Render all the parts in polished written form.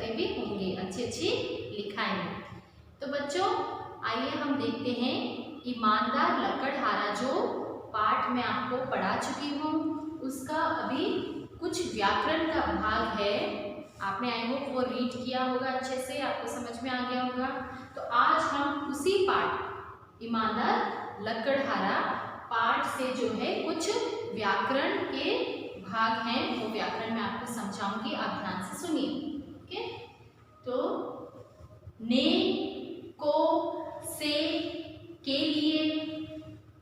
करते भी होंगे अच्छी अच्छी लिखाएं। तो बच्चों आइए हम देखते हैं ईमानदार लकड़हारा जो पाठ में आपको पढ़ा चुकी हूँ उसका अभी कुछ व्याकरण का भाग है। आपने आई होप वो रीड किया होगा, अच्छे से आपको समझ में आ गया होगा। तो आज हम उसी पाठ ईमानदार लकड़हारा पाठ से जो है कुछ व्याकरण के भाग हैं, वो व्याकरण मैं आपको समझाऊंगी, आप ध्यान से सुनिए। ओके, तो ने, को, से, के लिए,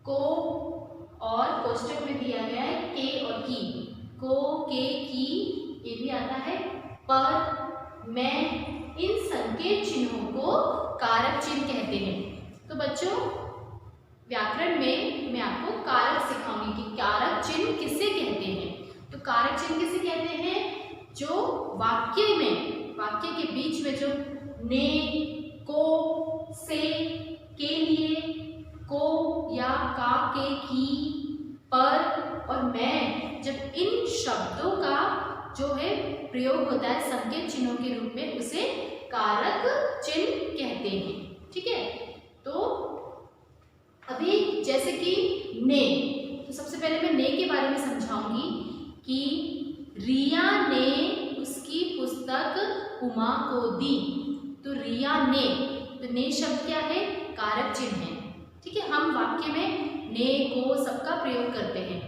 को और कोष्टक में दिया गया है के और की, को, के, की, ये भी आता है। पर, मैं, इन संकेत चिन्हों को कारक चिन्ह कहते हैं। तो बच्चों व्याकरण में मैं आपको कारक सिखाऊंगी कि कारक चिन्ह किसे कहते हैं। तो कारक चिन्ह किसे कहते हैं? जो वाक्य में, वाक्य के बीच में जो ने, को, से, के लिए, को या का, के, की, पर और मैं, जब इन शब्दों का जो है प्रयोग होता है संकेत चिन्हों के रूप में, उसे कारक चिन्ह कहते हैं। ठीक है, तो अभी जैसे कि ने, तो सबसे पहले मैं ने के बारे में समझाऊंगी कि रिया ने उसकी पुस्तक उमा को दी। तो रिया ने, तो ने शब्द क्या है? कारक चिन्ह है। ठीक है, हम वाक्य में ने, को सबका प्रयोग करते हैं,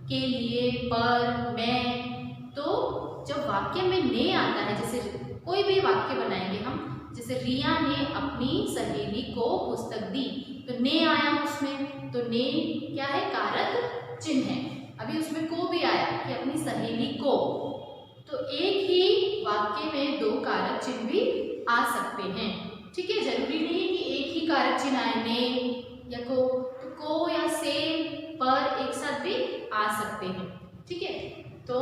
के लिए, पर, मैं। तो जब वाक्य में ने आता है, जैसे कोई भी वाक्य बनाएंगे हम, जैसे रिया ने अपनी सहेली को पुस्तक दी, तो ने आया उसमें, तो ने क्या है? कारक चिन्ह है। अभी उसमें को भी आया कि अपनी सहेली को, तो एक ही वाक्य में दो कारक चिन्ह भी आ सकते हैं। ठीक है, जरूरी नहीं कि एक ही कारक चिन्ह आए, ने या को, तो को या से, पर एक साथ भी आ सकते हैं। ठीक है, तो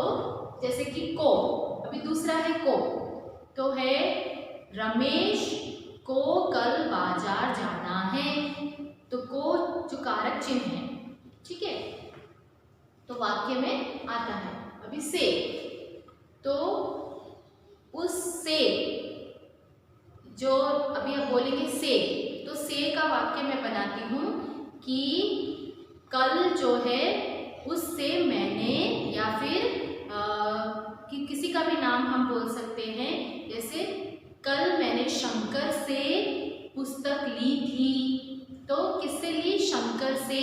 जैसे कि को, अभी दूसरा है को, तो है रमेश को कल बाजार जाना है। तो को जो कारक चिन्ह है, ठीक है, तो वाक्य में आता है। अभी से, तो उससे, जो अभी आप बोलेंगे से, तो से का वाक्य मैं बनाती हूँ कि कल जो है उससे मैंने, या फिर कि किसी का भी नाम हम बोल सकते हैं, जैसे कल मैंने शंकर से पुस्तक ली थी। तो किससे ली? शंकर से,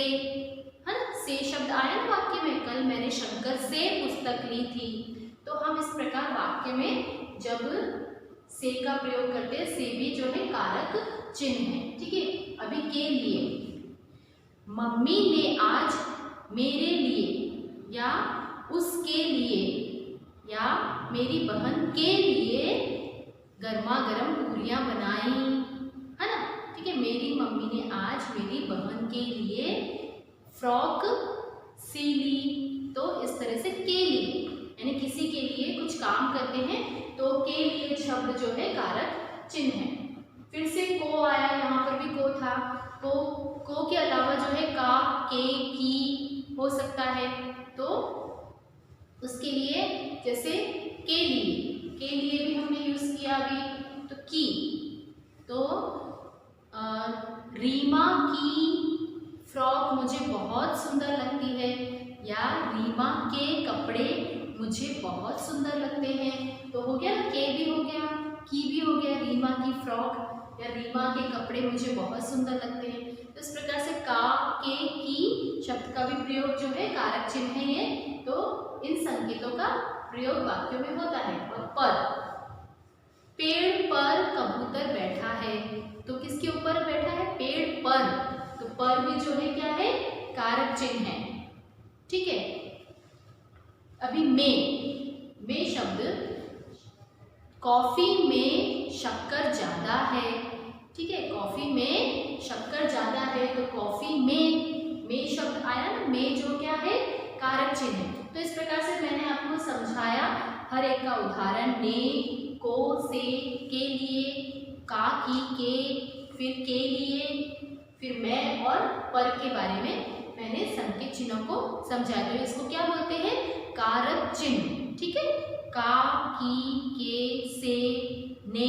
है ना? से शब्द आया ना वाक्य में, कल मैंने शंकर से पुस्तक ली थी। तो हम इस प्रकार वाक्य में जब से का प्रयोग करते हैं, से भी जो है कारक चिन्ह है। ठीक है, अभी के लिए, मम्मी ने आज मेरे लिए या उसके लिए या मेरी बहन के लिए गर्मा गर्म पूरियां बनाई, है ना? ठीक है, मेरी मम्मी ने आज मेरी बहन के लिए फ्रॉक सीली। तो इस तरह से के लिए, यानी किसी के लिए कुछ काम करते हैं, तो के लिए शब्द जो है कारक चिन्ह है। फिर से को आया, यहाँ पर भी को था। को के अलावा जो है का, के, की हो सकता है। तो उसके लिए जैसे के लिए भी हमने यूज किया अभी, तो की। तो रीमा की फ्रॉक मुझे बहुत सुंदर लगती है, या रीमा के कपड़े मुझे बहुत सुंदर लगते हैं। तो हो गया, के भी हो गया, की भी हो गया, रीमा की फ्रॉक या रीमा के कपड़े मुझे बहुत सुंदर लगते हैं। तो इस प्रकार से का, के, की शब्द का भी प्रयोग जो है कारक चिन्ह है ये। तो इन संकेतों का प्रयोग वाक्यों में होता है। और पर, पेड़ पर कबूतर बैठा है, तो किसके ऊपर बैठा है? पेड़ पर। तो पर भी जो है क्या है? कारक चिन्ह है। ठीक है, अभी में शब्द, कॉफी में शक्कर ज्यादा है। ठीक है, कॉफी में शक्कर ज्यादा है, तो कॉफी में शब्द आया ना, में जो क्या है? कारक चिन्ह है। तो इस प्रकार से मैंने आपको समझाया हर एक का उदाहरण, ने, को, से, के लिए, का, की, के, फिर के लिए, फिर मैं और पर के बारे में मैंने संकेत चिन्हों को समझाया। तो इसको क्या बोलते हैं? कारक चिन्ह। ठीक है, का, की, के, से, ने,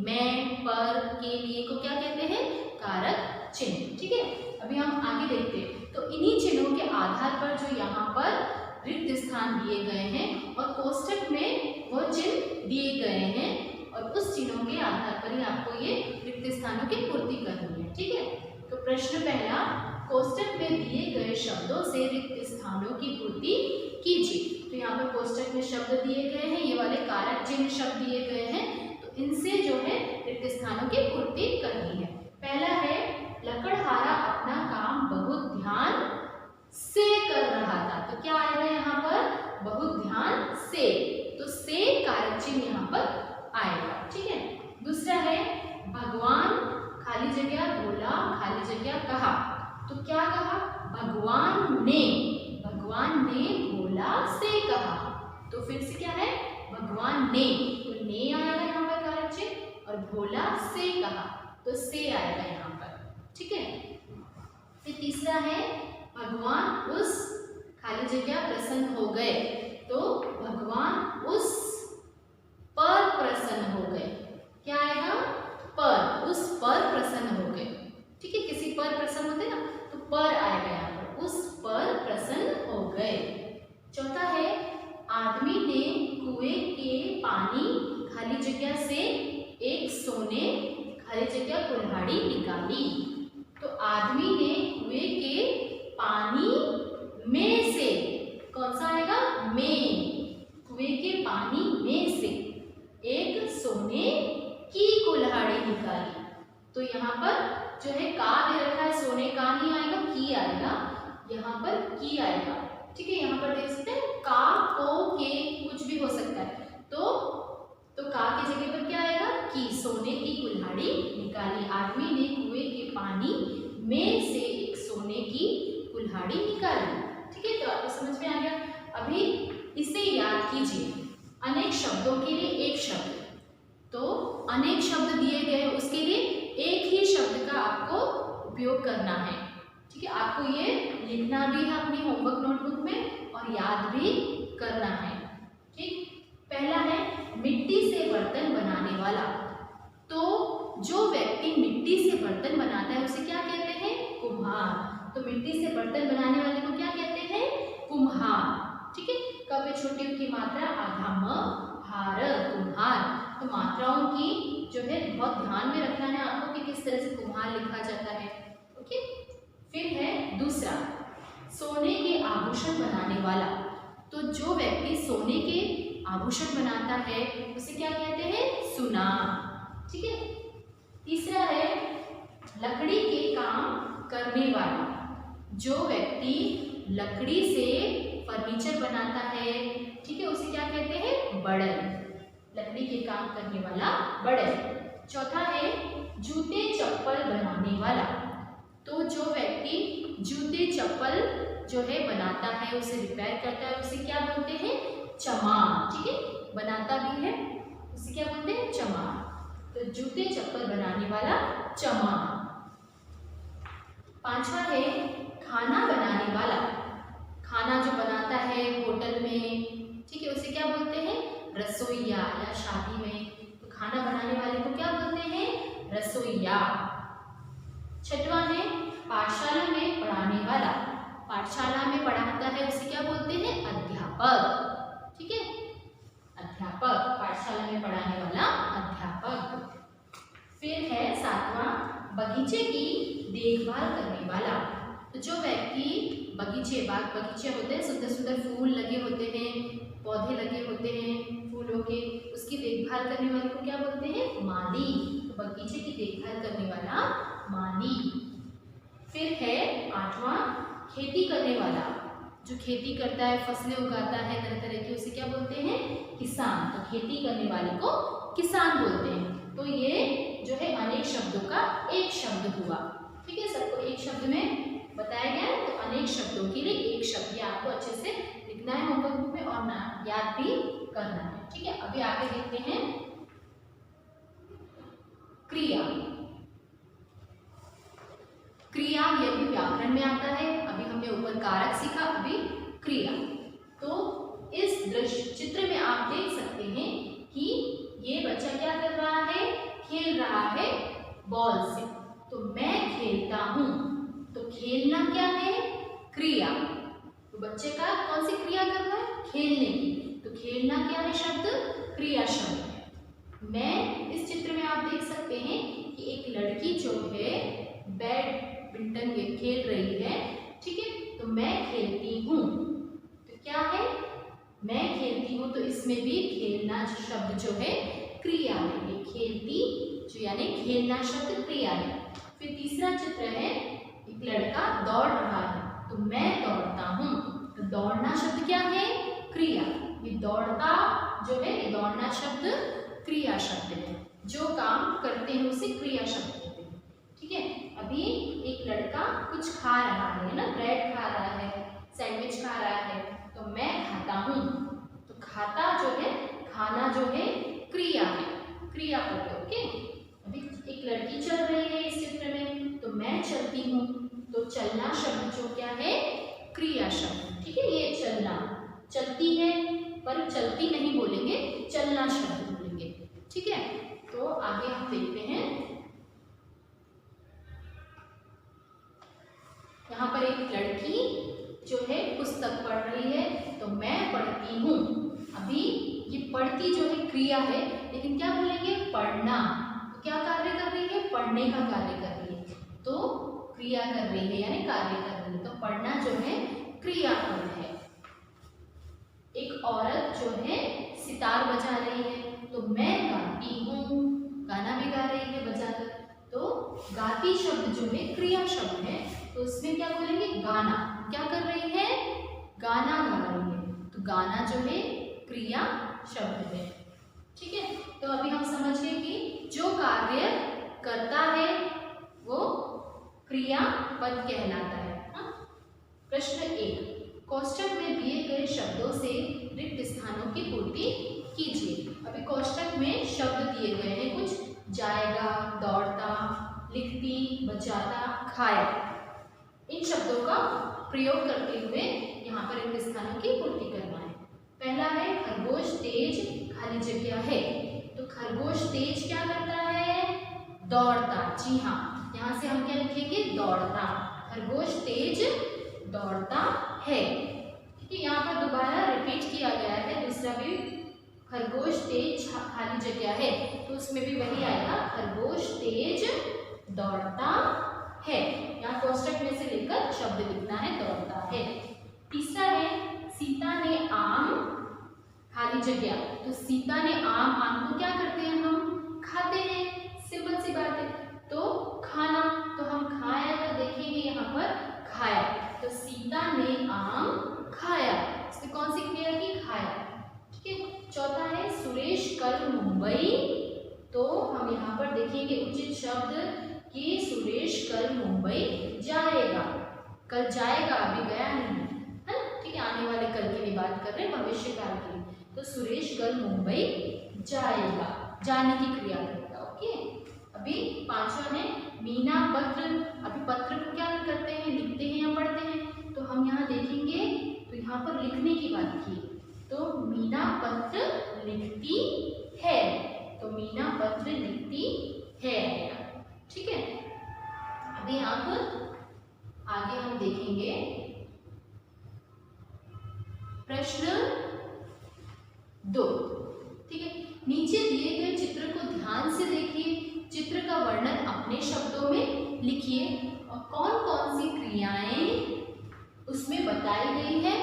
मैं, पर, के, लिए को क्या कहते हैं? कारक चिन्ह। ठीक है, अभी हम आगे देखते हैं। तो इन्हीं चिन्हों के आधार पर जो यहाँ पर रिक्त स्थान दिए गए हैं और कोष्टक में वो चिन्ह दिए गए हैं और उस चिन्हों के आधार पर ही आपको ये रिक्त स्थानों की पूर्ति करनी है। ठीक है, तो प्रश्न पहला, कोष्टक में दिए गए शब्दों से रिक्त स्थानों की पूर्ति कीजिए। तो यहाँ पर कोष्टक में शब्द दिए गए हैं, ये वाले कारक चिन्ह शब्द दिए गए हैं, तो इनसे जो है रिक्त स्थानों की पूर्ति करनी है। पहला है, लकड़हारा अपना काम बहुत ध्यान से कर रहा था। तो क्या आएगा यहाँ पर? बहुत ध्यान से, तो से कारक चिन्ह यहाँ पर आएगा। ठीक है, दूसरा है, भगवान खाली जगह बोला खाली जगह कहा। तो क्या कहा? भगवान ने बोला से कहा, तो फिर से क्या है? भगवान ने, तो ने आएगा यहाँ पर कारक चिन्ह और बोला से कहा, तो से आएगा यहाँ पर। ठीक है, फिर तीसरा है, भगवान उस खाली जगह प्रसन्न हो गए। तो भगवान उस पर प्रसन्न हो गए। क्या आएगा? पर, उस पर प्रसन्न हो गए। ठीक है, किसी पर प्रसन्न होते ना, तो पर आएगा यहाँ पर, उस पर प्रसन्न हो गए। चौथा है, आदमी ने कुएं के पानी खाली जगह से एक सोने खाली जगह कुल्हाड़ी निकाली। तो आदमी ने कुएं के पानी में से, कौन सा आएगा? में, कुएं के पानी में से एक सोने की कुल्हाड़ी निकाली। तो यहाँ पर जो है का दे रखा है, सोने का नहीं आएगा, की आएगा, यहाँ पर की आएगा। ठीक है, यहाँ पर देख सकते हैं का, को, के, कुछ भी हो सकता है। तो का की जगह पर क्या आएगा? की, सोने की कुल्हाड़ी निकाली। आदमी ने कुएं के पानी में से एक सोने की कुल्हाड़ी निकाली। ठीक है, तो आपको समझ में आ गया। अभी इसे याद कीजिए, अनेक शब्दों के लिए एक शब्द, तो अनेक शब्द दिए गए, उसके लिए एक ही शब्द का आपको उपयोग करना है। ठीक है, आपको ये लिखना भी है अपनी होमवर्क नोटबुक में और याद भी करना है। ठीक, पहला है, मिट्टी से बर्तन बनाने वाला। तो जो व्यक्ति मिट्टी से बर्तन बनाता है उसे क्या कहते हैं? कुम्हार। तो मिट्टी से बर्तन बनाने वाले को क्या कहते हैं? कुम्हार। ठीक है, क पे छोटी की मात्रा आधा म, हार, कुम्हार। तो मात्राओं की जो है बहुत ध्यान में रखना है आपको कि किस तरह से कुम्हार लिखा जाता है। ओके, फिर है दूसरा, सोने के आभूषण बनाने वाला। तो जो व्यक्ति सोने के आभूषण बनाता है उसे क्या कहते हैं? सुनार। ठीक है, तीसरा है, लकड़ी के काम करने वाला। जो व्यक्ति लकड़ी से फर्नीचर बनाता है, ठीक है, उसे क्या कहते हैं? बड़न। लकड़ी के काम करने वाला बड़न। चौथा है, जूते चप्पल बनाने वाला। तो जो व्यक्ति जूते चप्पल जो है बनाता है, उसे रिपेयर करता है, उसे क्या बोलते हैं? चमार। ठीक है, बनाता भी है, उसे क्या बोलते हैं? चमार। तो जूते चप्पल बनाने वाला चमार। पांचवा है, खाना बनाने वाला। खाना जो बनाता है होटल में, ठीक है, उसे क्या बोलते हैं? रसोइया। या शादी में तो खाना बनाने वाले को क्या बोलते हैं? रसोइया। छठवां है, पाठशाला में पढ़ाने वाला। पाठशाला में पढ़ाता है उसे क्या बोलते हैं? अध्यापक। ठीक है, अध्यापक, पाठशाला में पढ़ाने वाला अध्यापक। फिर है सातवां, बगीचे की देखभाल करने वाला। तो जो व्यक्ति बगीचे होते हैं, सुंदर सुंदर फूल लगे होते हैं, पौधे लगे होते हैं फूलों के, उसकी देखभाल करने वाले को क्या बोलते हैं? माली। तो बगीचे की देखभाल करने वाला माली। फिर है आठवां, खेती करने वाला। जो खेती करता है, फसलें उगाता है तरह तरह की, उसे क्या बोलते हैं? किसान। तो खेती करने वाले को किसान बोलते हैं। तो ये जो है अनेक शब्दों का एक शब्द हुआ। ठीक है, सबको एक शब्द में बताया गया है। तो अनेक शब्दों के लिए एक शब्द, ये आपको अच्छे से लिखना है होमवर्क बुक में और याद भी करना है। ठीक है, अभी आगे देखते हैं क्रिया। क्रिया ये भी व्याकरण में आता है। अभी हमने ऊपर कारक सीखा, अभी क्रिया। तो इस दृश्य चित्र में आप देख सकते हैं कि ये बच्चा क्या कर कर रहा है? खेल रहा है बॉल से। तो मैं खेलता हूँ, तो खेलना क्या है? क्रिया। तो बच्चे का कौन सी क्रिया कर रहा है? खेलने की। तो खेलना क्या है शब्द? क्रिया शब्द है। मैं इस चित्र में आप देख सकते हैं कि एक लड़की जो है बैडमिंटन खेल रही है, ठीक है। तो मैं खेलती हूँ, तो क्या है? मैं खेलती हूँ, तो इसमें भी खेलना शब्द जो है क्रिया है। ये खेलती जो यानी खेलना शब्द क्रिया है। फिर तीसरा चित्र है, एक लड़का दौड़ रहा है, तो मैं दौड़ता हूँ। तो दौड़ना शब्द क्या है? क्रिया। ये दौड़ता जो है, ये दौड़ना शब्द क्रिया शब्द है। जो काम करते हैं उसे क्रिया शब्द कहते हैं, ठीक है। अभी एक लड़का कुछ खा रहा है ना, ब्रेड खा रहा है, सैंडविच खा रहा है, तो मैं खाता हूँ। तो खाता जो है, खाना जो है क्रिया है, क्रिया पद है, ओके। अभी एक लड़की चल रही है इस चित्र में, तो मैं चलती हूँ। तो चलना शब्द जो क्या है? क्रिया शब्द, ठीक है। ये चलना, चलती है पर चलती नहीं बोलेंगे, चलना शब्द बोलेंगे, ठीक है। तो आगे हम देखते हैं, यहाँ पर एक लड़की जो है पुस्तक पढ़ रही है, तो मैं पढ़ती हूँ। अभी ये पढ़ती जो है क्रिया है, लेकिन क्या बोलेंगे? पढ़ना। तो क्या कार्य कर रही है? पढ़ने का कार्य कर रही है, तो क्रिया कर रही है यानी कार्य कर रही है। तो पढ़ना जो है क्रियापद है। एक औरत जो है सितार बजा रही है, तो मैं गाती हूँ। गाना भी गा रही है बजाकर, तो गाती शब्द जो है क्रिया शब्द है, तो उसमें क्या बोलेंगे? गाना। क्या कर रही है? गाना गा रही है, तो गाना जो है क्रिया शब्द है, ठीक है। तो अभी हम समझ गए कि जो कार्य करता है वो क्रियापद कहलाता है। हाँ? प्रश्न 1, कोष्टक में दिए गए शब्दों से रिक्त स्थानों की पूर्ति कीजिए। अभी कोष्टक में शब्द दिए गए हैं कुछ, जाएगा, दौड़ता, लिखती, बचाता, खाया। इन शब्दों का प्रयोग करते हुए यहाँ पर रिक्त स्थानों की पूर्ति करना है। पहला है खरगोश तेज खाली जगह है। तो खरगोश तेज क्या करता है? दौड़ता। जी हाँ, यहाँ से हम क्या लिखेंगे? दौड़ता। खरगोश तेज दौड़ता है, ठीक है। यहाँ पर दोबारा रिपीट किया गया है दूसरा भी, खरगोश तेज खाली जगह है, तो उसमें भी वही आएगा, खरगोश तेज दौड़ता है। यहाँ कोष्टक में से लेकर शब्द लिखना है, दौड़ता है। तीसरा है सीता ने आम खाली जगह। तो सीता ने आम को क्या करते हैं? हम खाते हैं, सिंपल सी बात है। तो खाना, तो हम खाया तो देखेंगे यहाँ पर खाया। तो सीता ने आम खाया, इसमें कौन सी क्रिया की? खाया, ठीक है। चौथा है सुरेश कल मुंबई। तो हम यहाँ पर देखेंगे उचित शब्द कि सुरेश कल मुंबई जाएगा। कल जाएगा, अभी गया नहीं है ना, ठीक है। आने वाले कल की भी बात कर रहे हैं, भविष्य काल की। तो सुरेश कल मुंबई जाएगा, जाने की क्रिया करेगा, ओके। अभी पांचवा है मीना पत्र। अभी पत्र को क्या करते हैं? लिखते हैं या पढ़ते हैं? तो हम यहाँ देखेंगे, तो यहाँ पर लिखने की बात की, तो मीना पत्र लिखती है। तो मीना पत्र लिखती है, ठीक है। अभी आप आगे हम देखेंगे प्रश्न 2, ठीक है। नीचे दिए गए चित्र को ध्यान से देखिए, चित्र का वर्णन अपने शब्दों में लिखिए और कौन कौन सी क्रियाएं उसमें बताई गई है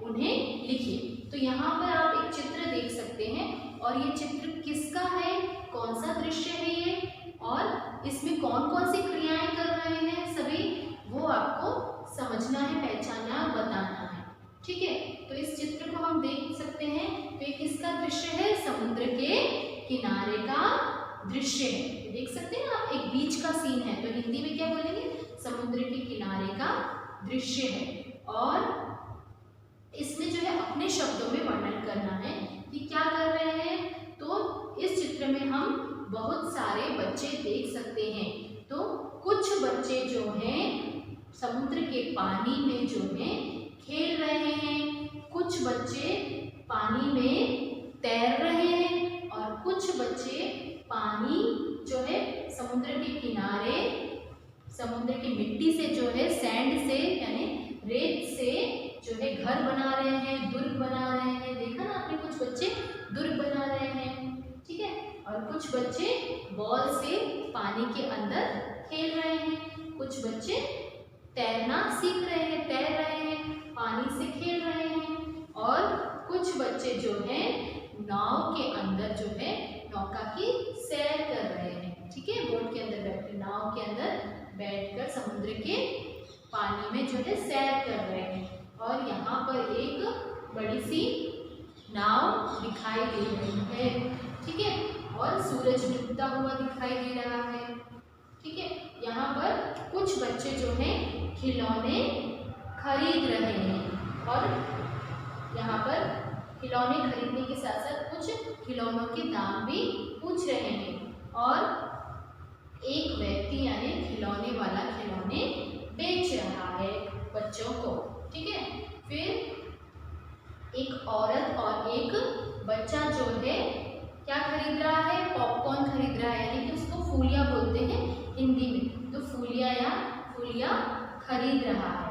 उन्हें लिखिए। तो यहाँ पर आप एक चित्र देख सकते हैं और ये चित्र किसका है, कौन सा दृश्य है ये, और इसमें कौन कौन सी क्रियाएं कर रहे हैं सभी, वो आपको समझना है, पहचानना और बताना है, ठीक है। तो इस चित्र को हम देख सकते हैं, तो ये किसका दृश्य है? समुद्र के किनारे का दृश्य है। देख सकते हैं आप, एक बीच का सीन है, तो हिंदी में क्या बोलेंगे? समुद्र के किनारे का दृश्य है। और इसमें जो है अपने शब्दों में वर्णन करना है कि क्या कर रहे हैं। तो इस चित्र में हम बहुत सारे बच्चे देख सकते हैं। तो कुछ बच्चे जो हैं समुद्र के पानी में जो है खेल रहे हैं, कुछ बच्चे पानी में तैर रहे हैं और कुछ बच्चे समुद्र के किनारे समुद्र की मिट्टी से जो है, सैंड से यानी रेत से जो है घर बना रहे हैं, दुर्ग बना रहे हैं। देखा ना आपने, कुछ बच्चे दुर्ग बना रहे हैं, ठीक है। और कुछ बच्चे बॉल से पानी के अंदर खेल रहे हैं, कुछ बच्चे तैरना सीख रहे हैं, तैर रहे हैं, पानी से खेल रहे हैं, और कुछ बच्चे जो हैं नाव के अंदर जो है नौका की सैर कर रहे हैं, ठीक है। बोट के अंदर बैठ, नाव के अंदर बैठकर समुद्र के पानी में जो है सैर कर रहे हैं। और यहाँ पर एक बड़ी सी नाव दिखाई दे रही है, ठीक है। और सूरज डूबता हुआ दिखाई दे रहा है, ठीक है। यहाँ पर कुछ बच्चे जो हैं खिलौने खरीद रहे हैं, और यहाँ पर खिलौने खरीदने के साथ साथ कुछ खिलौनों के दाम भी पूछ रहे हैं। और एक व्यक्ति यानी खिलौने वाला खिलौने बेच रहा है बच्चों को, ठीक है। फिर एक औरत और एक बच्चा जो है क्या खरीद रहा है, पॉपकॉर्न खरीद रहा है, यानी कि उसको फूलिया बोलते हैं हिंदी में, तो फूलिया खरीद रहा है,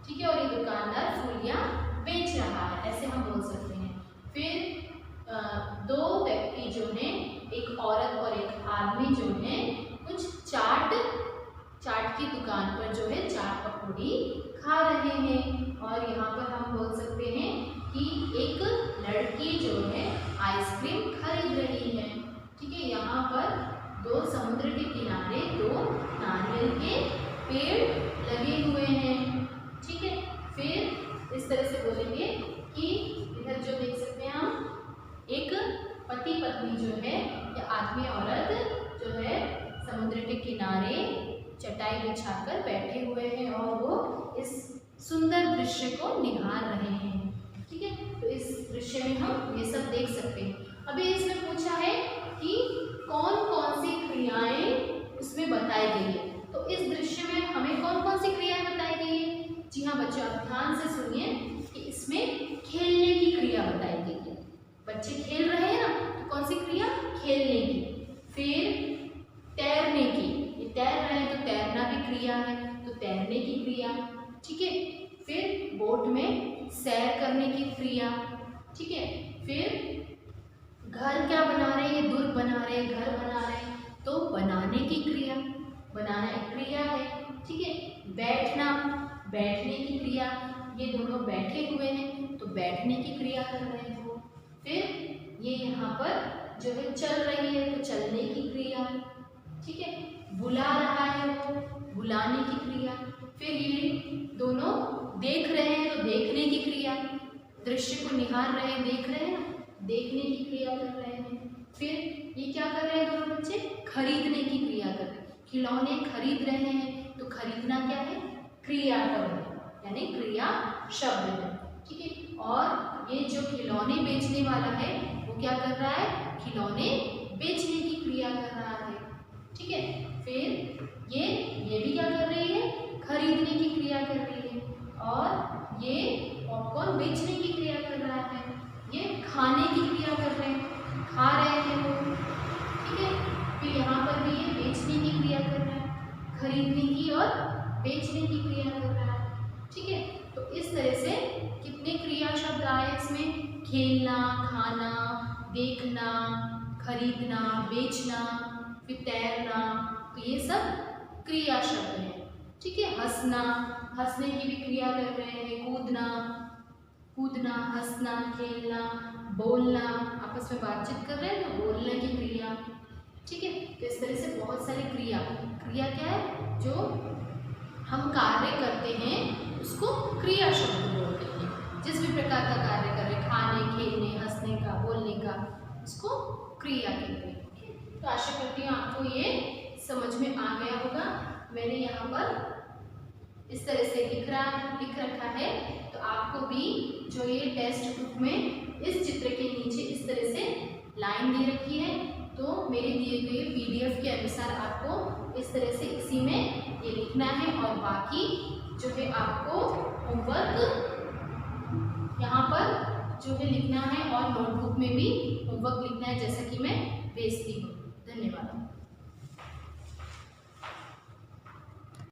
ठीक है। और ये दुकानदार फूलिया बेच रहा है, ऐसे हम बोल सकते हैं। फिर दो व्यक्ति जो हैं, एक औरत और एक आदमी जो हैं, कुछ चाट की दुकान पर जो है चाट पकौड़ी खा रहे हैं। और यहाँ पर हम बोल सकते हैं कि एक लड़की जो है आइसक्रीम खरीद रही है, ठीक है। यहाँ पर दो समुद्र के किनारे दो नारियल के पेड़ लगे हुए हैं, ठीक है। फिर इस तरह से बोलेंगे कि इधर जो देख सकते हैं हम, एक पति पत्नी जो है या आदमी औरत जो है समुद्र के किनारे चटाई बिछाकर बैठे हुए हैं और वो इस सुंदर दृश्य को निहार रहे हैं, ठीक है। तो इस दृश्य में हम ये सब देख सकते हैं। अभी इसमें पूछा है कि कौन कौन सी क्रियाएं उसमें बताई गई है, तो इस दृश्य में हमें कौन कौन सी क्रियाएं बताई गई है। जी हाँ बच्चों, आप ध्यान से सुनिए कि इसमें खेलने की क्रिया बताई गई है। बच्चे खेल रहे हैं ना, तो कौन सी क्रिया, खेलने की। फिर तैरने की, ये तैर रहे हैं तो तैरना भी क्रिया है, तो तैरने की क्रिया, ठीक है। फिर बोट में सैर करने की क्रिया, ठीक है। फिर घर क्या बना रहे हैं, दुर्ग बना रहे हैं, घर बना रहे हैं, तो बनाने की क्रिया, बनाना एक क्रिया है, ठीक है। बैठना, बैठने की क्रिया, ये दोनों बैठे हुए हैं तो बैठने की क्रिया कर रहे हैं वो। फिर ये यहाँ पर जो है चल रही है तो चलने की क्रिया, ठीक है। बुला रहा है वो, बुलाने की क्रिया। फिर ये दोनों देख रहे हैं तो देखने की क्रिया, दृश्य को निहार रहे हैं, देख रहे हैं ना, देखने की क्रिया कर रहे हैं। फिर ये क्या कर रहे हैं दोनों बच्चे, खरीदने की क्रिया कर रहे हैं, खिलौने खरीद रहे हैं, तो खरीदना क्या है, क्रिया कर रहे हैं, यानी क्रिया शब्द है, ठीक है। और ये जो खिलौने बेचने वाला है वो क्या कर रहा है, खिलौने बेचने की क्रिया कर रहा है, ठीक है। फिर ये भी क्या कर रही है, खरीदने की क्रिया कर रही है। और ये पॉपकॉर्न बेचने की क्रिया कर रहा है, ये खाने की क्रिया कर रहे हैं, खा रहे हैं वो, ठीक है। फिर यहाँ पर भी ये बेचने की क्रिया कर रहा है, खरीदने की और बेचने की क्रिया कर रहा है, ठीक है। तो इस तरह से कितने क्रिया शब्द आए इसमें, खेलना, खाना, देखना, खरीदना, बेचना, फिर तैरना, तो ये सब क्रिया शब्द है, ठीक है। हंसना, हंसने की भी क्रिया कर रहे हैं, कूदना, हंसना, खेलना, बोलना, आपस में बातचीत कर रहे हैं तो बोलने की क्रिया, ठीक है। तो इस तरह से बहुत सारी क्रिया क्या है, जो हम कार्य करते हैं उसको क्रिया शब्द बोलते हैं। जिस भी प्रकार का कार्य कर रहे हैं, खाने, खेलने, हंसने का, बोलने का, उसको क्रिया कहते हैं। तो आशा करती हूँ आपको ये समझ में आ गया होगा। मैंने यहाँ पर इस तरह से लिख रखा है, तो आपको भी जो ये टेक्स्ट बुक में इस चित्र के नीचे इस तरह से लाइन दे रखी है, तो मेरे दिए गए PDF के अनुसार आपको इस तरह से इसी में ये लिखना है। और बाकी जो है आपको होमवर्क यहाँ पर जो है लिखना है, और नोटबुक में भी होमवर्क लिखना है, जैसा कि मैं भेजती हूँ। धन्यवाद।